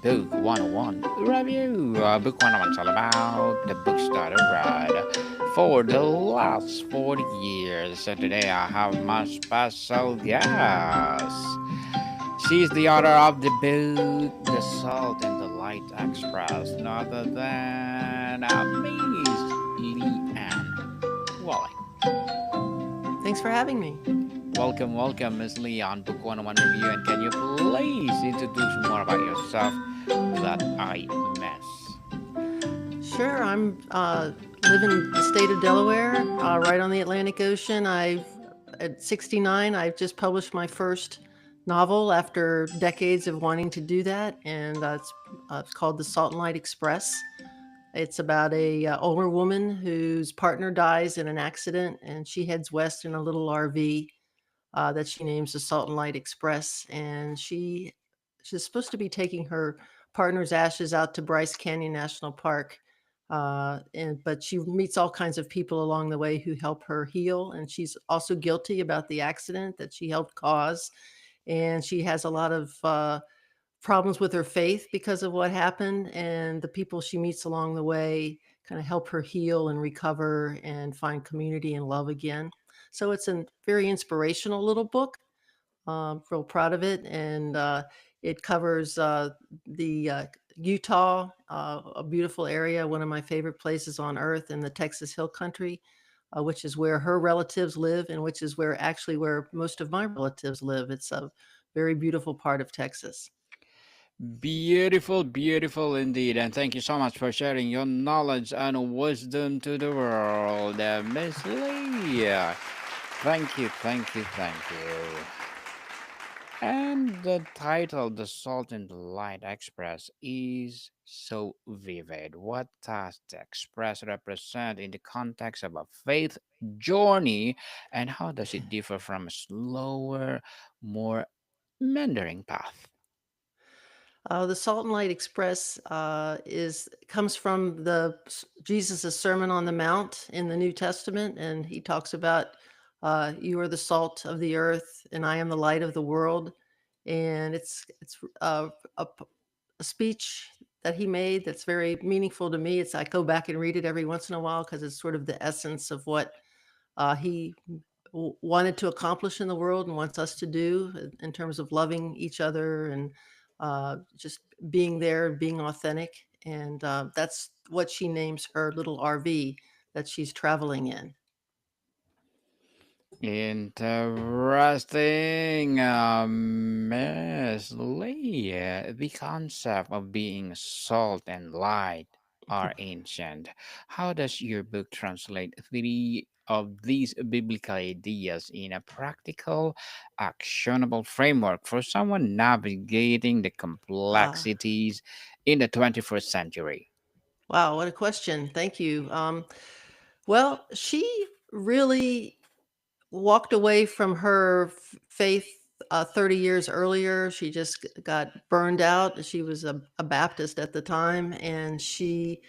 Book 101 review. Book 101 is all about the books that I read for the last 40 years. So today I have my special guest. She's the author of the book The Salt and the Light Express, none other than Miss Lee Ann Walling. Thanks for having me. Welcome, Miss Lee, on Book 101 Review. And can you please introduce more about yourself that I miss? Sure, I'm live in the state of Delaware, right on the Atlantic Ocean. At 69, I've just published my first novel after decades of wanting to do that, and it's called The Salt and Light Express. It's about a older woman whose partner dies in an accident, and she heads west in a little RV that she names the Salt and Light Express, and she's supposed to be taking her partner's ashes out to Bryce Canyon National Park. But she meets all kinds of people along the way who help her heal, and she's also guilty about the accident that she helped cause. And she has a lot of problems with her faith because of what happened, and the people she meets along the way kind of help her heal and recover and find community and love again. So it's a very inspirational little book. Real proud of it, and it covers the Utah, a beautiful area, one of my favorite places on earth, in the Texas Hill Country, which is where her relatives live, and which is where most of my relatives live. It's a very beautiful part of Texas. Beautiful, beautiful indeed. And thank you so much for sharing your knowledge and wisdom to the world, Miss Lee. Thank you, thank you, thank you. And the title, The Salt and the Light Express, is so vivid. What does the Express represent in the context of a faith journey, and how does it differ from a slower, more meandering path? The Salt and Light Express is comes from Jesus' Sermon on the Mount in the New Testament, and he talks about you are the salt of the earth, and I am the light of the world. And it's a speech that he made that's very meaningful to me. I go back and read it every once in a while because it's sort of the essence of what he wanted to accomplish in the world and wants us to do in terms of loving each other and just being there, being authentic. And that's what she names her little RV that she's traveling in. Interesting, Miss Lee. The concept of being salt and light are ancient. How does your book translate three of these biblical ideas in a practical, actionable framework for someone navigating the Uh, complexities in the 21st century? wow, what a question. Thank you. Well, she really walked away from her faith 30 years earlier. She just got burned out. She was a Baptist at the time, and she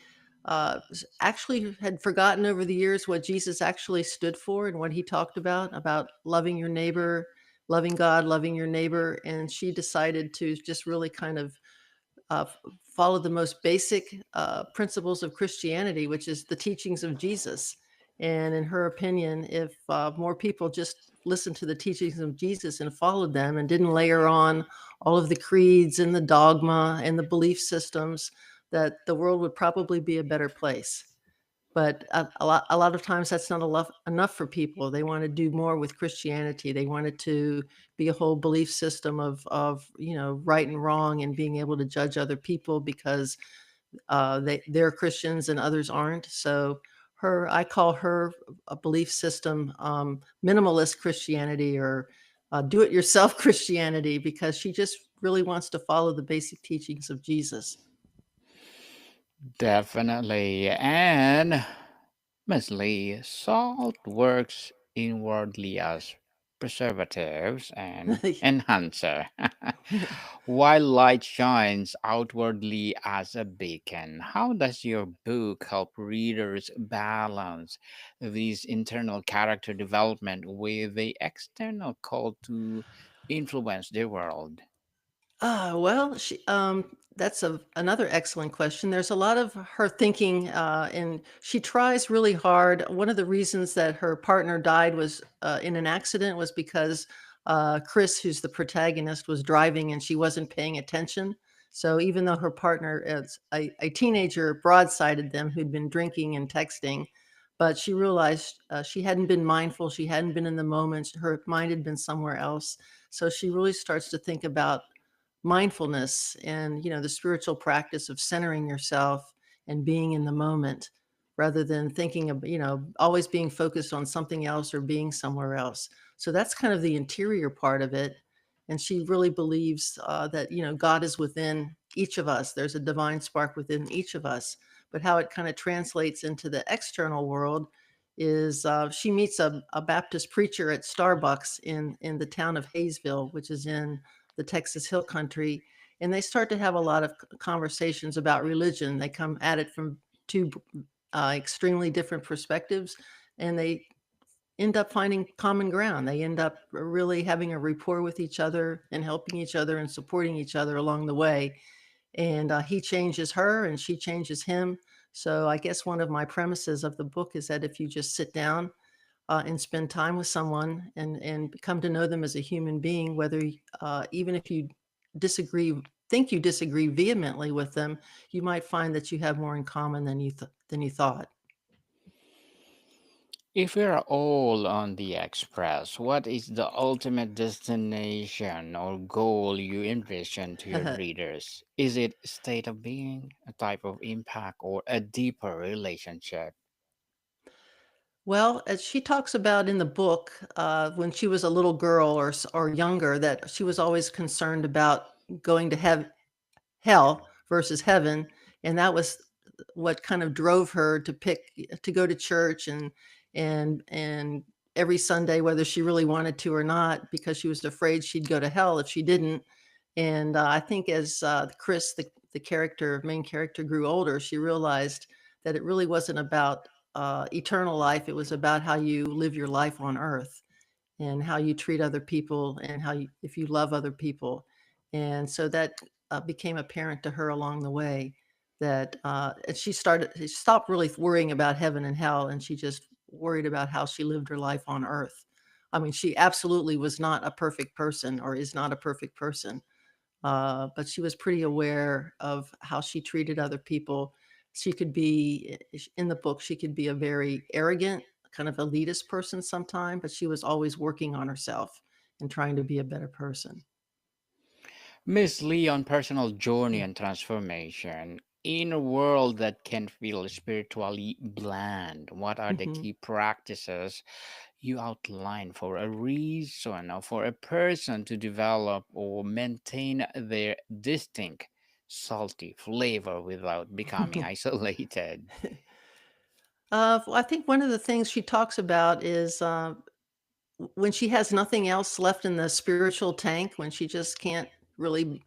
actually had forgotten over the years what Jesus actually stood for and what he talked about loving your neighbor, loving God, loving your neighbor. And she decided to just really kind of follow the most basic principles of Christianity, which is the teachings of Jesus. And in her opinion, if more people just listened to the teachings of Jesus and followed them and didn't layer on all of the creeds and the dogma and the belief systems, that the world would probably be a better place. But a lot of times that's not enough for people. They want to do more with Christianity. They want it to be a whole belief system of right and wrong and being able to judge other people because they're Christians and others aren't. So I call her a belief system minimalist Christianity, or do-it-yourself Christianity, because she just really wants to follow the basic teachings of Jesus. Definitely. And Miss Lee, salt works inwardly as preservatives and enhancer, while light shines outwardly as a beacon. How does your book help readers balance this internal character development with the external call to influence their world? Well, that's another excellent question. There's a lot of her thinking, and she tries really hard. One of the reasons that her partner died was in an accident was because Chris, who's the protagonist, was driving and she wasn't paying attention. So even though her partner, as a teenager, broadsided them who'd been drinking and texting, but she realized she hadn't been mindful. She hadn't been in the moment. Her mind had been somewhere else. So she really starts to think about mindfulness and the spiritual practice of centering yourself and being in the moment rather than thinking of always being focused on something else or being somewhere else. So that's kind of the interior part of it. And she really believes that God is within each of us. There's a divine spark within each of us. But how it kind of translates into the external world is she meets a Baptist preacher at Starbucks in the town of Hayesville, which is in the Texas Hill Country, and they start to have a lot of conversations about religion. They come at it from two extremely different perspectives, and they end up finding common ground. They end up really having a rapport with each other and helping each other and supporting each other along the way. And he changes her, and she changes him. So I guess one of my premises of the book is that if you just sit down and spend time with someone and come to know them as a human being, whether even if you disagree, think you disagree vehemently with them, you might find that you have more in common than than you thought. If we're all on the express, what is the ultimate destination or goal you envision to your readers? Is it a state of being, a type of impact, or a deeper relationship? Well, as she talks about in the book, when she was a little girl or younger, that she was always concerned about going to hell versus heaven, and that was what kind of drove her to pick to go to church and every Sunday, whether she really wanted to or not, because she was afraid she'd go to hell if she didn't. And I think as Chris, the main character, grew older, she realized that it really wasn't about eternal life. It was about how you live your life on earth and how you treat other people and if you love other people. And so that became apparent to her along the way that and she stopped really worrying about heaven and hell, and she just worried about how she lived her life on earth. I mean, she absolutely was not a perfect person or is not a perfect person, but she was pretty aware of how she treated other people. She could be, in the book, she could be a very arrogant, kind of elitist person sometime, but she was always working on herself and trying to be a better person. Miss Lee on personal journey and transformation. In a world that can feel spiritually bland, what are the Mhm. key practices you outline for a reason or for a person to develop or maintain their distinct salty flavor without becoming isolated? I think one of the things she talks about is when she has nothing else left in the spiritual tank, when she just can't really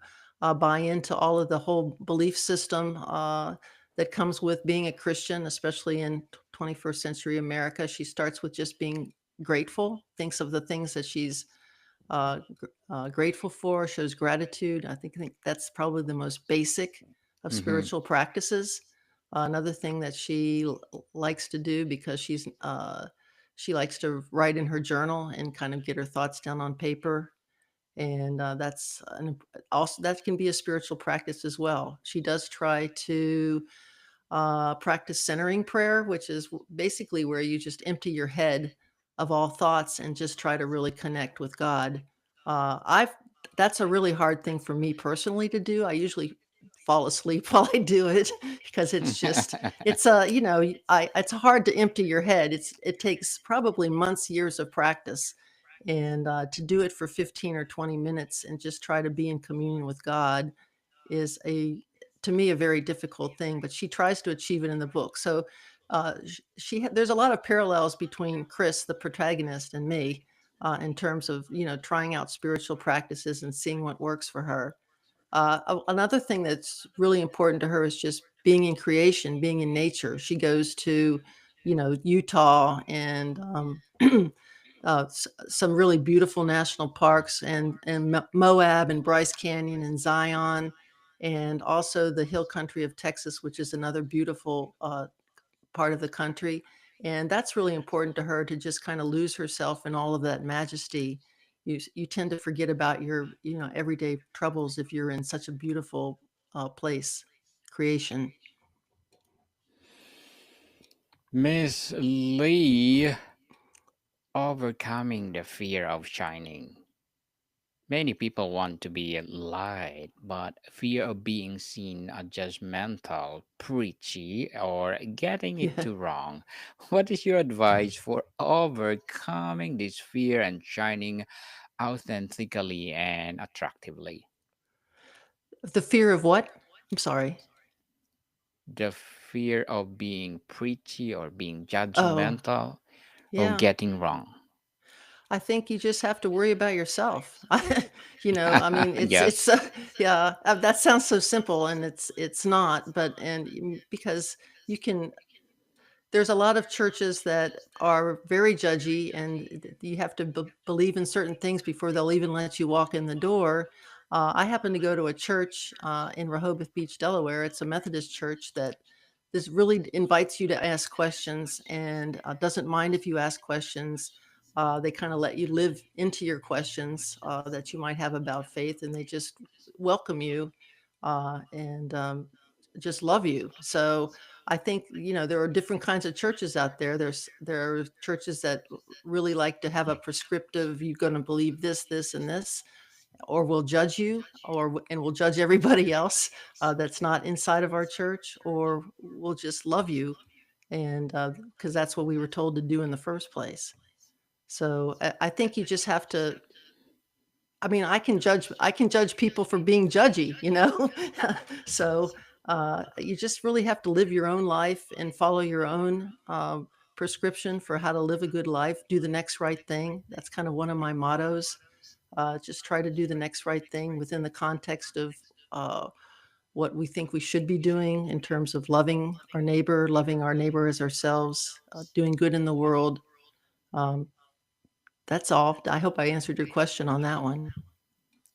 buy into all of the whole belief system that comes with being a Christian, especially in 21st century America, she starts with just being grateful, thinks of the things that she's grateful for, shows gratitude. I think that's probably the most basic of Mhm. spiritual practices. Another thing that she likes to do because she likes to write in her journal and kind of get her thoughts down on paper. And also that can be a spiritual practice as well. She does try to practice centering prayer, which is basically where you just empty your head of all thoughts and just try to really connect with God. I've That's a really hard thing for me personally to do. I usually fall asleep while I do it because it's it's hard to empty your head. It takes probably months, years of practice, and to do it for 15 or 20 minutes and just try to be in communion with God is to me, a very difficult thing, but she tries to achieve it in the book. So, there's a lot of parallels between Chris, the protagonist, and me, in terms of, trying out spiritual practices and seeing what works for her. Another thing that's really important to her is just being in creation, being in nature. She goes to, Utah and some really beautiful national parks, and Moab and Bryce Canyon and Zion, and also the hill country of Texas, which is another beautiful part of the country. And that's really important to her, to just kind of lose herself in all of that majesty. You tend to forget about your everyday troubles if you're in such a beautiful place, creation. Miss Lee, overcoming the fear of shining. Many people want to be a light, but fear of being seen as judgmental, preachy, or getting it Yeah. too wrong. What is your advice for overcoming this fear and shining authentically and attractively? The fear of what? I'm sorry. The fear of being preachy or being Oh, judgmental or yeah. getting wrong. I think you just have to worry about yourself. I mean, it's Yes. yeah, that sounds so simple, and it's not, but because you can there's a lot of churches that are very judgy, and you have to believe in certain things before they'll even let you walk in the door. I happen to go to a church in Rehoboth Beach, Delaware. It's a Methodist church that this really invites you to ask questions, and doesn't mind if you ask questions. They kind of let you live into your questions that you might have about faith, and they just welcome you and just love you. So I think, there are different kinds of churches out there. There are churches that really like to have a prescriptive, you're going to believe this, this, and this, or will judge you, and will judge everybody else that's not inside of our church, or will just love you, and because that's what we were told to do in the first place. So I think you just have to. I mean, I can judge people for being judgy. So, you just really have to live your own life and follow your own, prescription for how to live a good life, do the next right thing. That's kind of one of my mottos. Just try to do the next right thing within the context of, uh, what we think we should be doing in terms of loving our neighbor as ourselves, doing good in the world. Um, that's all. I hope I answered your question on that one.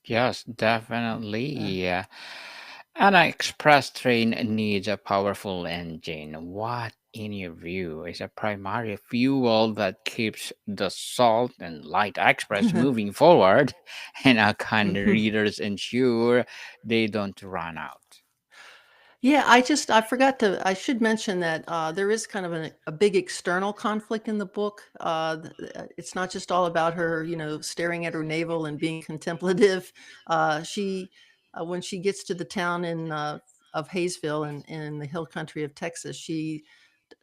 Yes, Uh, definitely. An express train needs a powerful engine. What, in your view, is a primary fuel that keeps the Salt and Light Express moving forward? And how can Mhm. readers ensure they don't run out? Yeah, I should mention that there is kind of a big external conflict in the book. It's not just all about her, staring at her navel and being contemplative. When she gets to the town of Hayesville in the hill country of Texas, she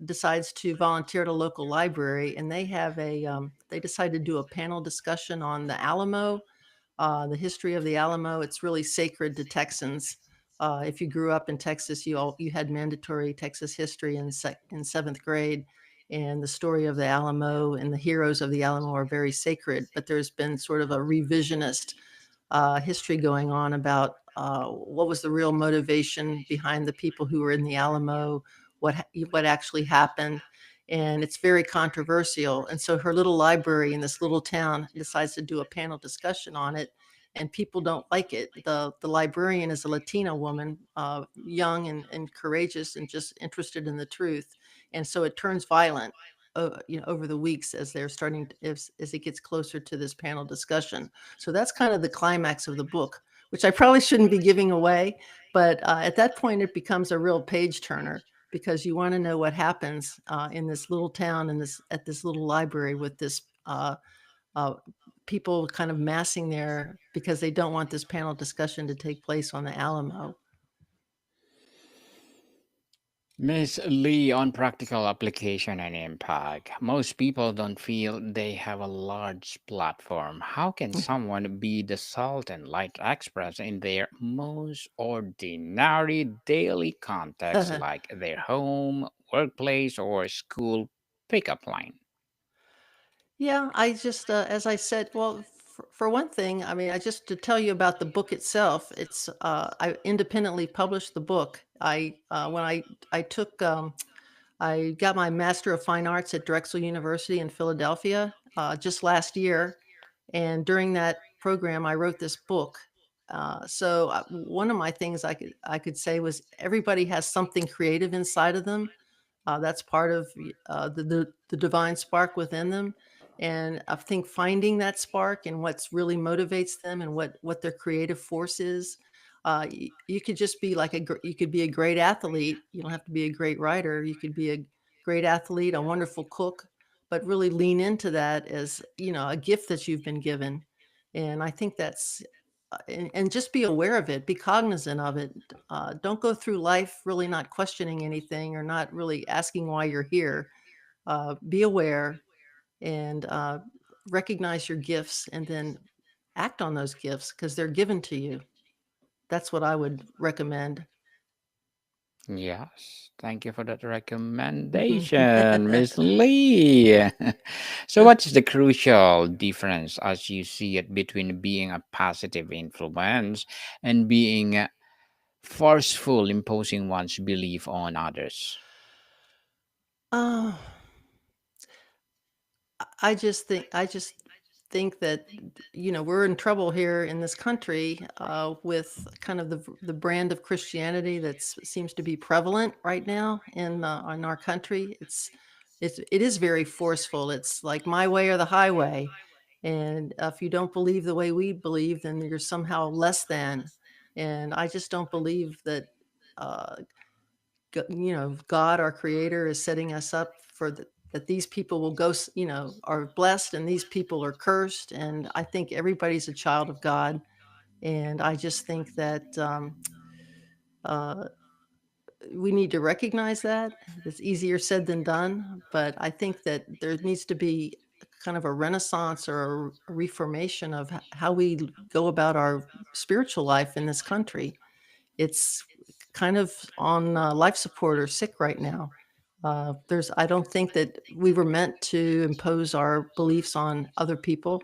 decides to volunteer at a local library, and they decide to do a panel discussion on the Alamo, the history of the Alamo. It's really sacred to Texans. If you grew up in Texas, you had mandatory Texas history in seventh grade, and the story of the Alamo and the heroes of the Alamo are very sacred. But there's been sort of a revisionist history going on about what was the real motivation behind the people who were in the Alamo, what actually happened, and it's very controversial. And so her little library in this little town decides to do a panel discussion on it, and people don't like it. The librarian is a Latina woman, young and courageous and just interested in the truth, and so it turns violent. Over the weeks as they're starting to, as it gets closer to this panel discussion. So that's kind of the climax of the book, which I probably shouldn't be giving away. But at that point, it becomes a real page turner because you want to know what happens in this little town and at this little library with this uh, people kind of massing there because they don't want this panel discussion to take place on the Alamo. Miss Lee, on practical application and impact, most people don't feel they have a large platform. How can someone be the Salt and Light Express in their most ordinary daily context, like their home, workplace, or school pickup line? Yeah, I just, as I said, well, for one thing, I mean, I just to tell you about the book itself. I independently published the book. When I took, I got my Master of Fine Arts at Drexel University in Philadelphia. just last year, and during that program, I wrote this book. So one of my things I could say was everybody has something creative inside of them. That's part of the divine spark within them, and I think finding that spark and what's really motivates them and what their creative force is. You could just be like you could be a great athlete. You don't have to be a great writer. You could be a great athlete, a wonderful cook, but really lean into that as a gift that you've been given. And I think that's and just be aware of it, be cognizant of it. Don't go through life really not questioning anything or not really asking why you're here. Be aware and recognize your gifts and then act on those gifts because they're given to you. That's what I would recommend. Yes, thank you for that Mhm. recommendation, Miss Lee. So, what is the crucial difference as you see it between being a positive influence and being forceful, imposing one's belief on others? Oh, I just think that we're in trouble here in this country with kind of the brand of Christianity that seems to be prevalent right now in our country. It is very forceful. It's like my way or the highway, and if you don't believe the way we believe, then you're somehow less than. And I just don't believe that. Uh, God, our creator, is setting us up that these people will go, are blessed and these people are cursed. And I think everybody's a child of God. And I just think that uh, we need to recognize that. It's easier said than done. But I think that there needs to be kind of a renaissance or a reformation of how we go about our spiritual life in this country. It's kind of on life support or sick right now. I don't think that we were meant to impose our beliefs on other people.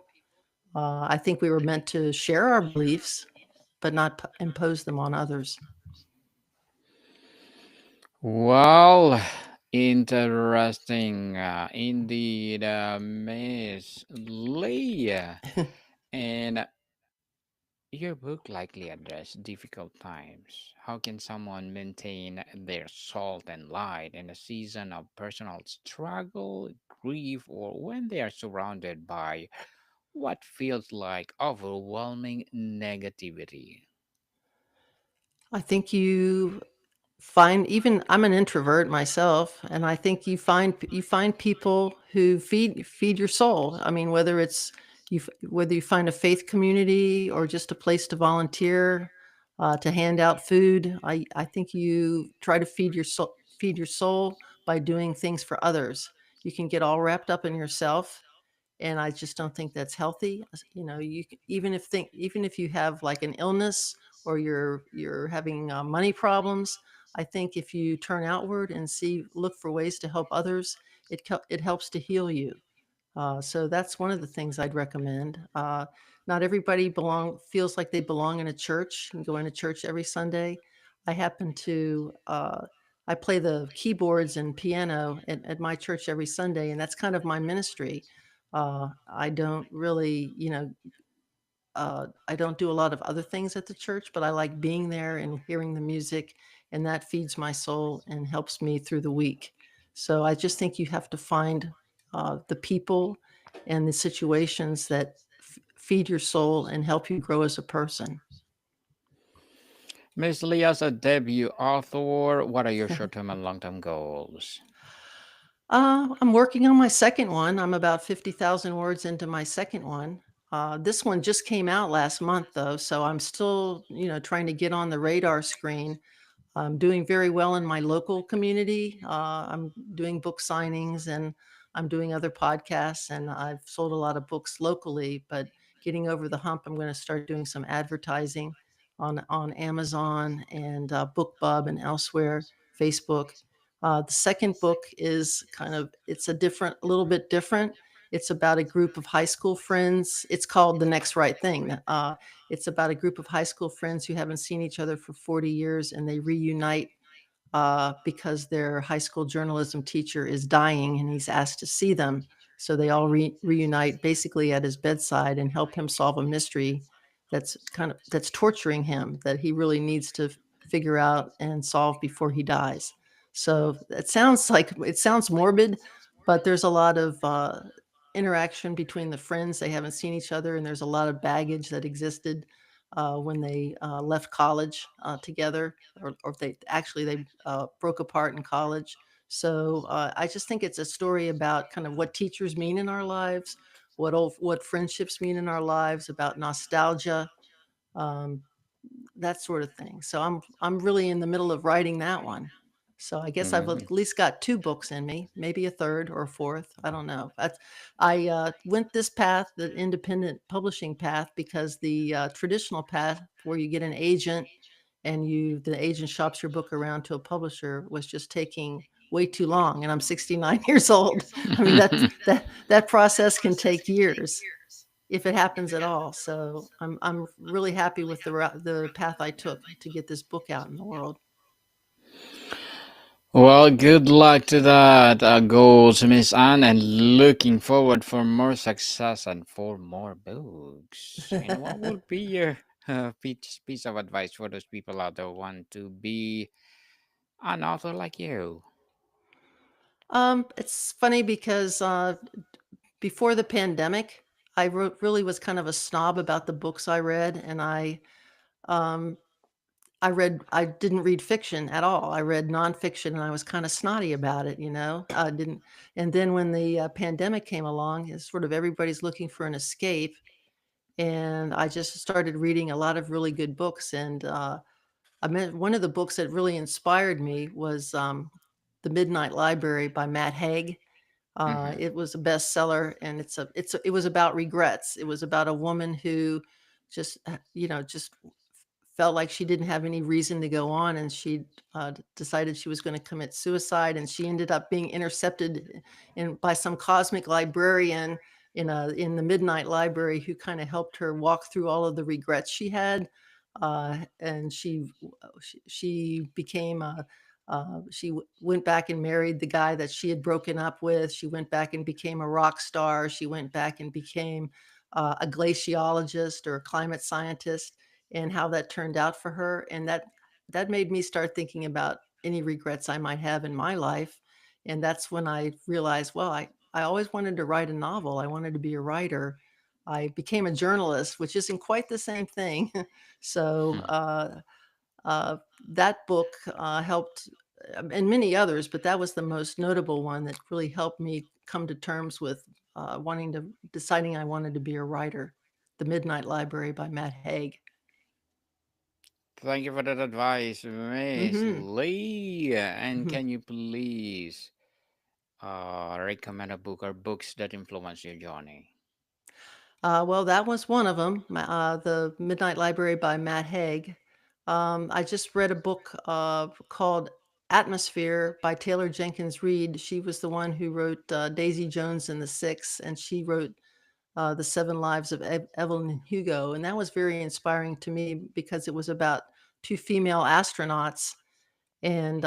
I think we were meant to share our beliefs, but not impose them on others. Well, interesting indeed, Miss Lee. And your book likely addressed difficult times. How can someone maintain their salt and light in a season of personal struggle, grief, or when they are surrounded by what feels like overwhelming negativity? I think find even I'm an introvert myself, and I think you find people who feed your soul. I mean, whether you find a faith community or just a place to volunteer, to hand out food. I think you try to feed your soul by doing things for others. You can get all wrapped up in yourself, and I just don't think that's healthy. Even if you have like an illness or you're having money problems, I think if you turn outward and look for ways to help others, it helps to heal you. So that's one of the things I'd recommend. Not everybody feels like they belong in a church and going to church every Sunday. I happen to I play the keyboards and piano at my church every Sunday, and that's kind of my ministry. I don't really, I don't do a lot of other things at the church, but I like being there and hearing the music, and that feeds my soul and helps me through the week. So I just think you have to find the people and the situations that feed your soul and help you grow as a person. Miss Lee, as a debut author, what are your short term and long term goals? I'm working on my second one. I'm about 50,000 words into my second one. This one just came out last month, though, so I'm still, trying to get on the radar screen. I'm doing very well in my local community. I'm doing book signings and I'm doing other podcasts, and I've sold a lot of books locally. But getting over the hump, I'm going to start doing some advertising on Amazon and BookBub and elsewhere, Facebook. The second book is it's a little bit different. It's about a group of high school friends. It's called The Next Right Thing. It's about a group of high school friends who haven't seen each other for 40 years and they reunite because their high school journalism teacher is dying and he's asked to see them. So they all reunite basically at his bedside and help him solve a mystery that's torturing him, that he really needs to figure out and solve before he dies. So it sounds morbid, but there's a lot of interaction between the friends. They haven't seen each other, and there's a lot of baggage that existed when they left college together, or they broke apart in college. So I just think it's a story about kind of what teachers mean in our lives, what friendships mean in our lives, about nostalgia, um, that sort of thing. So I'm really in the middle of writing that one. So I guess I've Mm. at least got 2 books in me, maybe a third or a fourth. I don't know. I went this path, the independent publishing path, because the traditional path where you get an agent and the agent shops your book around to a publisher was just taking way too long. And I'm 69 years old. I mean, that process can take years if it happens at all. So I'm really happy with the path I took to get this book out in the world. Well, good luck to that goals, Miss Anne, and looking forward for more success and for more books. And what would be your piece of advice for those people out there who want to be an author like you? It's funny because before the pandemic, really was kind of a snob about the books I read, and um, I didn't read fiction at all. I read nonfiction, and I was kind of snotty about it, you know. I didn't. And then when the pandemic came along, it's sort of everybody's looking for an escape, and I just started reading a lot of really good books. And I mean, one of the books that really inspired me was The Midnight Library by Matt Haig. Mm-hmm. It was a bestseller, and it was about regrets. It was about a woman who just felt like she didn't have any reason to go on, and she decided she was going to commit suicide, and she ended up being intercepted by some cosmic librarian in the Midnight Library, who kind of helped her walk through all of the regrets she had, and she became a went back and married the guy that she had broken up with. She went back and became a rock star. She went back and became a glaciologist or a climate scientist, and how that turned out for her. And that made me start thinking about any regrets I might have in my life. And that's when I realized, well, I always wanted to write a novel. I wanted to be a writer. I became a journalist, which isn't quite the same thing. So uh, that book helped, and many others, but that was the most notable one that really helped me come to terms with deciding I wanted to be a writer. The Midnight Library by Matt Haig. Thank you for that advice, Miss Hmm. Lee. And Hmm. can you please recommend a book or books that influence your journey? Well, that was one of them, The Midnight Library by Matt Haig. I just read a book called Atmosphere by Taylor Jenkins Reid. She was the one who wrote Daisy Jones and the Six, and she wrote The Seven Lives of Evelyn Hugo. And that was very inspiring to me because it was about two female astronauts, and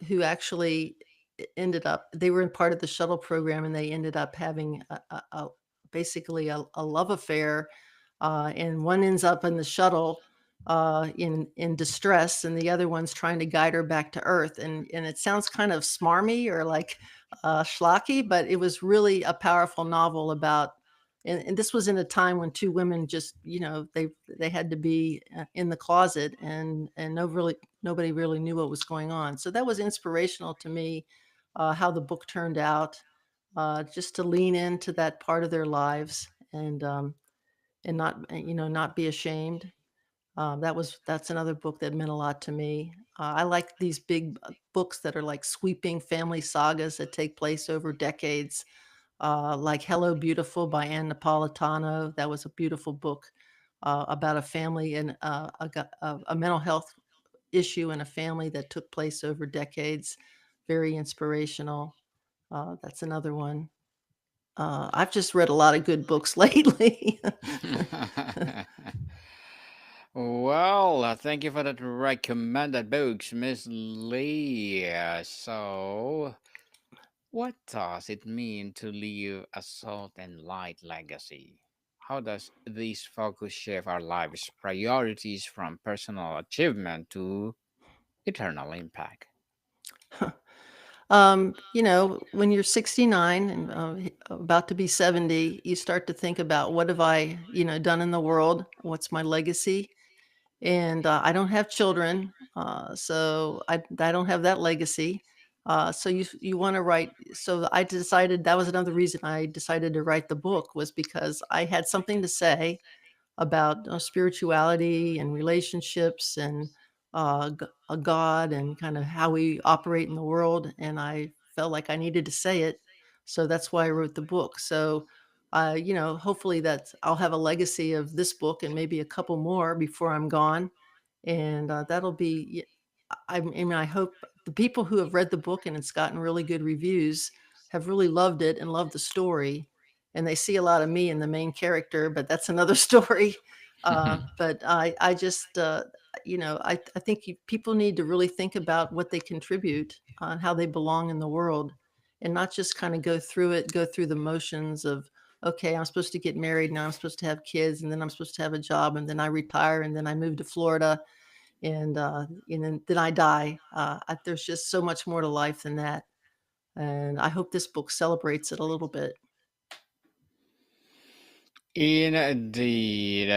who actually ended up, they were in part of the shuttle program, and they ended up having basically a love affair, and one ends up in the shuttle in distress, and the other one's trying to guide her back to Earth. And it sounds kind of smarmy or like schlocky, but it was really a powerful novel about. And this was in a time when two women just, they had to be in the closet, and nobody really knew what was going on. So that was inspirational to me, how the book turned out, just to lean into that part of their lives, and not be ashamed. That's another book that meant a lot to me. I like these big books that are like sweeping family sagas that take place over decades, like Hello Beautiful by Ann Napolitano. That was a beautiful book about a family and a mental health issue in a family that took place over decades. Very inspirational. That's another one. I've just read a lot of good books lately. Well, thank you for that recommended books, Miss Lee. So, What does it mean to leave a salt and light legacy? How does this focus shape our lives' priorities from personal achievement to eternal impact? When you're 69 and about to be 70, you start to think about what have I, done in the world? What's my legacy? And I don't have children, so I don't have that legacy. So you want to write. So I decided that was another reason I decided to write the book was because I had something to say about spirituality and relationships and a God and kind of how we operate in the world. And I felt like I needed to say it. So that's why I wrote the book. So, hopefully that I'll have a legacy of this book and maybe a couple more before I'm gone. And that'll be, I mean, I hope the people who have read the book and it's gotten really good reviews have really loved it and loved the story, and they see a lot of me in the main character, but that's another story. But I just, I think people need to really think about what they contribute on how they belong in the world, and not just kind of go through the motions of, okay, I'm supposed to get married, now I'm supposed to have kids, and then I'm supposed to have a job, and then I retire, and then I move to Florida, and then I die. There's just so much more to life than that, and I hope this book celebrates it a little bit. Indeed.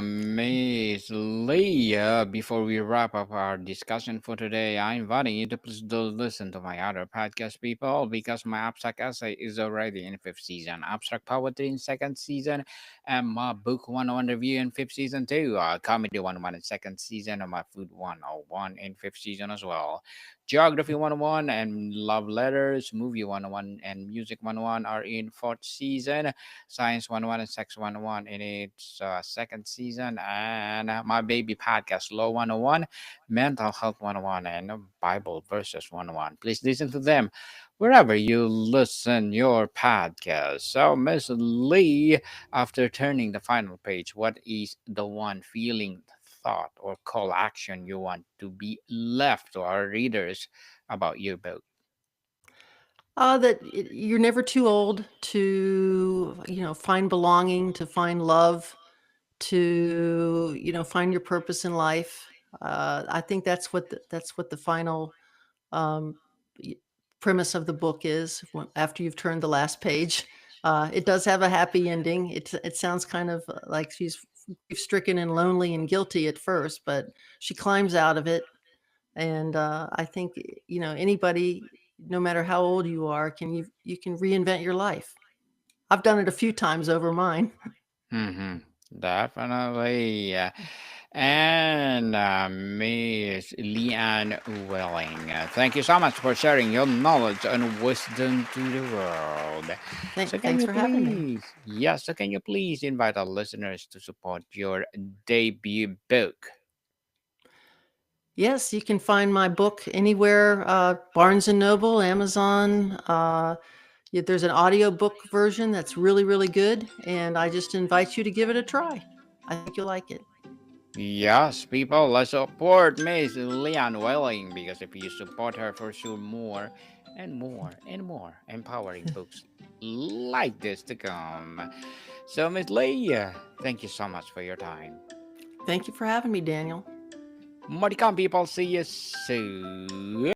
Miss Leah, before we wrap up our discussion for today, I invite you to please do listen to my other podcast, people, because my abstract essay is already in fifth season, abstract poetry in second season, and my book 101 review in fifth season too. Comedy 101 in second season, and my food 101 in fifth season as well. Geography 101 and love letters, movie 101 and music 101 are in fourth season. Science 101 and Sex 101 in its second season, and my baby podcast, Law 101, Mental Health 101, and Bible Verses 101. Please listen to them wherever you listen your podcast. So, Miss Lee, after turning the final page, what is the one feeling, thought, or call action you want to be left to our readers about your book? You're never too old to, find belonging, to find love, to, find your purpose in life. I think that's what the final um, y- premise of the book is. After you've turned the last page, it does have a happy ending. It sounds kind of like she's stricken and lonely and guilty at first, but she climbs out of it. And I think anybody, no matter how old you are, you can reinvent your life. I've done it a few times over mine. Mm-hmm. Definitely. And Miss Leanne Welling, thank you so much for sharing your knowledge and wisdom to the world. So, can Thanks you for having me. please, yes, so can you please invite our listeners to support your debut book? Yes, you can find my book anywhere, Barnes and Noble, Amazon. There's an audiobook version that's really, really good, and I just invite you to give it a try. I think you'll like it. Yes, people, let's support Miss Leanne Welling because if you support her, for sure, more and more and more empowering books like this to come. So, Miss Lee, thank you so much for your time. Thank you for having me, Daniel. More to come, people. See you soon.